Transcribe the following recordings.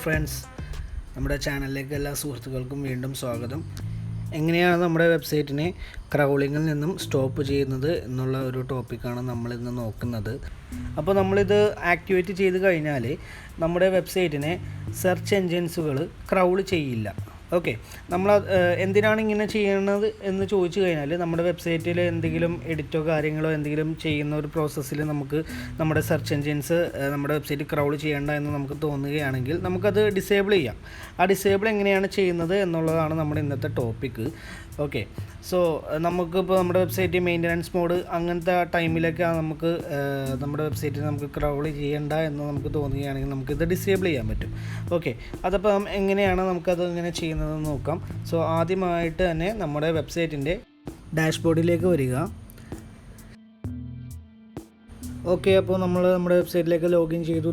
Friends, നമ്മുടെ ചാനലിലേക്ക് എല്ലാ സുഹൃത്തുക്കൾക്കും വീണ്ടും സ്വാഗതം. എങ്ങനെയാണ് നമ്മുടെ വെബ്സൈറ്റിനെ ക്രൗളിങ്ങിൽ നിന്നും സ്റ്റോപ്പ് ചെയ്യുന്നത് എന്നുള്ള ഒരു ടോപ്പിക്കാണ് നമ്മളിന്ന് നോക്കുന്നത്. അപ്പോൾ നമ്മളിത് ആക്ടിവേറ്റ് ചെയ്ത് കഴിഞ്ഞാൽ നമ്മുടെ വെബ്സൈറ്റിനെ സെർച്ച് എൻജിൻസുകൾ ക്രൗൾ ചെയ്യില്ല. ഓക്കെ, നമ്മൾ എന്തിനാണ് ഇങ്ങനെ ചെയ്യുന്നത് എന്ന് ചോദിച്ചു കഴിഞ്ഞാൽ, നമ്മുടെ വെബ്സൈറ്റിൽ എന്തെങ്കിലും എഡിറ്റോ കാര്യങ്ങളോ എന്തെങ്കിലും ചെയ്യുന്ന ഒരു പ്രോസസ്സിൽ നമുക്ക് നമ്മുടെ സെർച്ച് എൻജിൻസ് നമ്മുടെ വെബ്സൈറ്റ് ക്രൗൾ ചെയ്യേണ്ട എന്ന് നമുക്ക് തോന്നുകയാണെങ്കിൽ നമുക്കത് ഡിസേബിൾ ചെയ്യാം. ആ ഡിസേബിൾ എങ്ങനെയാണ് ചെയ്യുന്നത് എന്നുള്ളതാണ് നമ്മുടെ ഇന്നത്തെ ടോപ്പിക്ക്. ഓക്കെ, സോ നമുക്കിപ്പോൾ നമ്മുടെ വെബ്സൈറ്റ് മെയിൻ്റനൻസ് മോഡ് അങ്ങനത്തെ ടൈമിലൊക്കെ നമുക്ക് നമ്മുടെ വെബ്സൈറ്റിൽ നമുക്ക് ക്രൗൾ ചെയ്യേണ്ട എന്ന് നമുക്ക് തോന്നുകയാണെങ്കിൽ നമുക്കിത് ഡിസേബിൾ ചെയ്യാൻ പറ്റും. ഓക്കെ, അതപ്പോൾ എങ്ങനെയാണ് നമുക്കത് ഇങ്ങനെ ചെയ്യുന്നതെന്ന് നോക്കാം. സോ ആദ്യമായിട്ട് തന്നെ നമ്മുടെ വെബ്സൈറ്റിൻ്റെ ഡാഷ്ബോർഡിലേക്ക് വരിക. ഓക്കെ, അപ്പോൾ നമ്മുടെ വെബ്സൈറ്റിലേക്ക് ലോഗിൻ ചെയ്തു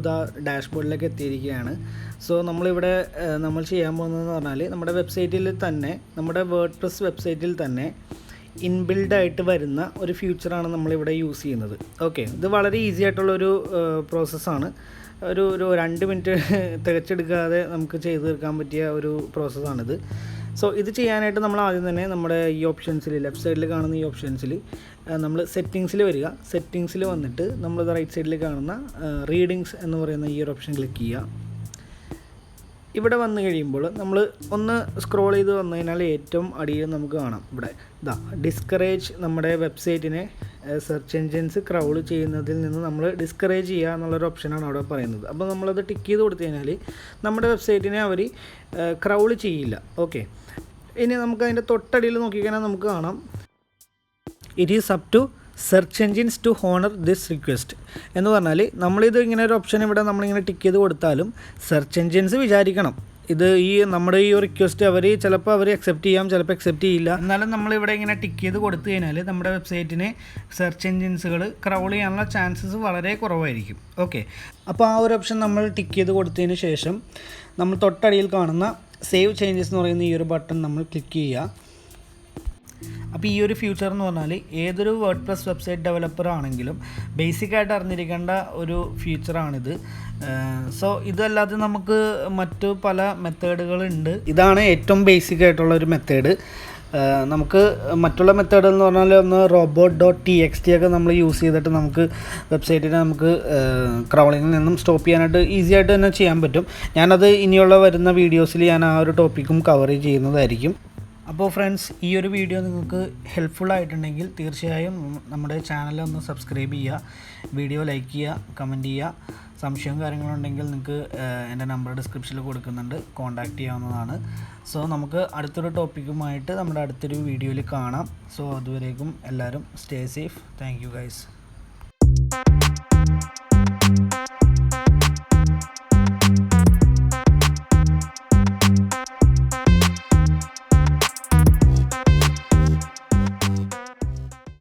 ഡാഷ്ബോർഡിലേക്ക് എത്തിയിരിക്കുകയാണ്. സോ നമ്മളിവിടെ നമ്മൾ ചെയ്യാൻ പോകുന്നതെന്ന് പറഞ്ഞാൽ, നമ്മുടെ വെബ്സൈറ്റിൽ തന്നെ, നമ്മുടെ വേർഡ്പ്രസ് വെബ്സൈറ്റിൽ തന്നെ ഇൻബിൽഡായിട്ട് വരുന്ന ഒരു ഫീച്ചറാണ് നമ്മളിവിടെ യൂസ് ചെയ്യുന്നത്. ഓക്കെ, ഇത് വളരെ ഈസി ആയിട്ടുള്ളൊരു പ്രോസസ്സാണ്. ഒരു 2 മിനിറ്റ് തികച്ചെടുക്കാതെ നമുക്ക് ചെയ്ത് തീർക്കാൻ പറ്റിയ ഒരു പ്രോസസ്സാണിത്. സോ ഇത് ചെയ്യാനായിട്ട് നമ്മൾ ആദ്യം തന്നെ നമ്മുടെ ഈ ഓപ്ഷൻസിൽ, ലെഫ്റ്റ് സൈഡിൽ കാണുന്ന ഈ ഓപ്ഷൻസിൽ നമ്മൾ സെറ്റിങ്സിൽ വരിക. സെറ്റിങ്സിൽ വന്നിട്ട് നമ്മൾ റൈറ്റ് സൈഡിൽ കാണുന്ന റീഡിങ്സ് എന്ന് പറയുന്ന ഈ ഒരു ഓപ്ഷൻ ക്ലിക്ക് ചെയ്യുക. ഇവിടെ വന്നു കഴിയുമ്പോൾ നമ്മൾ ഒന്ന് സ്ക്രോൾ ചെയ്ത് വന്നു കഴിഞ്ഞാൽ ഏറ്റവും അടിയിൽ നമുക്ക് കാണാം ഇവിടെ ഡിസ്കറേജ്, നമ്മുടെ വെബ്സൈറ്റിനെ സെർച്ച് എൻജിൻസ് ക്രൗൾ ചെയ്യുന്നതിൽ നിന്ന് നമ്മൾ ഡിസ്കറേജ് ചെയ്യുക എന്നുള്ളൊരു ഓപ്ഷനാണ് അവിടെ പറയുന്നത്. അപ്പോൾ നമ്മളത് ടിക്ക് ചെയ്ത് കൊടുത്തു കഴിഞ്ഞാൽ നമ്മുടെ വെബ്സൈറ്റിനെ അവർ ക്രൗൾ ചെയ്യില്ല. ഓക്കെ, ഇനി നമുക്ക് അതിൻ്റെ തൊട്ടടിയിൽ നോക്കിക്കഴിഞ്ഞാൽ നമുക്ക് കാണാം, it is up to search engines to honour this request എന്ന് പറഞ്ഞാൽ, നമ്മളിത് ഇങ്ങനെ ഒരു ഓപ്ഷൻ ഇവിടെ നമ്മളിങ്ങനെ ടിക്ക് ചെയ്ത് കൊടുത്താലും സെർച്ച് എൻജിൻസ് വിചാരിക്കണം ഇത് നമ്മുടെ ഈ റിക്വസ്റ്റ് ചിലപ്പോൾ അവർ അക്സെപ്റ്റ് ചെയ്യാം, ചിലപ്പോൾ അക്സെപ്റ്റ് ചെയ്യില്ല. എന്നാലും നമ്മളിവിടെ ഇങ്ങനെ ടിക്ക് ചെയ്ത് കൊടുത്തു കഴിഞ്ഞാൽ നമ്മുടെ വെബ്സൈറ്റിനെ സെർച്ച് എൻജിൻസുകൾ ക്രൗൾ ചെയ്യാനുള്ള ചാൻസസ് വളരെ കുറവായിരിക്കും. ഓക്കെ, അപ്പോൾ ആ ഒരു ഓപ്ഷൻ നമ്മൾ ടിക്ക് ചെയ്ത് കൊടുത്തതിന് ശേഷം നമ്മൾ തൊട്ടടിയിൽ കാണുന്ന സേവ് ചേഞ്ചസ് എന്ന് പറയുന്ന ഈ ഒരു ബട്ടൺ നമ്മൾ ക്ലിക്ക് ചെയ്യുക. അപ്പോൾ ഈ ഒരു ഫീച്ചർ എന്ന് പറഞ്ഞാൽ ഏതൊരു വേർഡ്പ്രസ് വെബ്സൈറ്റ് ഡെവലപ്പർ ആണെങ്കിലും ബേസിക്കായിട്ട് അറിഞ്ഞിരിക്കേണ്ട ഒരു ഫീച്ചറാണിത്. സോ ഇതല്ലാതെ നമുക്ക് മറ്റു പല മെത്തേഡുകളുണ്ട്. ഇതാണ് ഏറ്റവും ബേസിക് ആയിട്ടുള്ള ഒരു മെത്തേഡ്. നമുക്ക് മറ്റുള്ള മെത്തേഡ് എന്ന് പറഞ്ഞാൽ ഒന്ന് robot.txt ഒക്കെ നമ്മൾ യൂസ് ചെയ്തിട്ട് നമുക്ക് വെബ്സൈറ്റിനെ നമുക്ക് ക്രൗളിങ്ങിൽ നിന്നും സ്റ്റോപ്പ് ചെയ്യാനായിട്ട് ഈസി ആയിട്ട് തന്നെ ചെയ്യാൻ പറ്റും. ഞാനത് ഇനിയുള്ള വരുന്ന വീഡിയോസിൽ ഞാൻ ആ ഒരു ടോപ്പിക്കും കവർ ചെയ്യുന്നതായിരിക്കും. അപ്പോൾ ഫ്രണ്ട്സ്, ഈ ഒരു വീഡിയോ നിങ്ങൾക്ക് ഹെൽപ്ഫുൾ ആയിട്ടുണ്ടെങ്കിൽ തീർച്ചയായും നമ്മുടെ ചാനൽ ഒന്ന് സബ്സ്ക്രൈബ് ചെയ്യുക, വീഡിയോ ലൈക്ക് ചെയ്യുക, കമൻറ്റ് ചെയ്യുക. സംശയവും കാര്യങ്ങളുണ്ടെങ്കിൽ നിങ്ങൾക്ക് എൻ്റെ നമ്പർ ഡിസ്ക്രിപ്ഷനിൽ കൊടുക്കുന്നുണ്ട്, കോൺടാക്റ്റ് ചെയ്യാവുന്നതാണ്. സോ നമുക്ക് അടുത്തൊരു ടോപ്പിക്കുമായിട്ട് നമ്മുടെ അടുത്തൊരു വീഡിയോയിൽ കാണാം. സോ അതുവരേക്കും എല്ലാവരും stay safe. Thank you guys.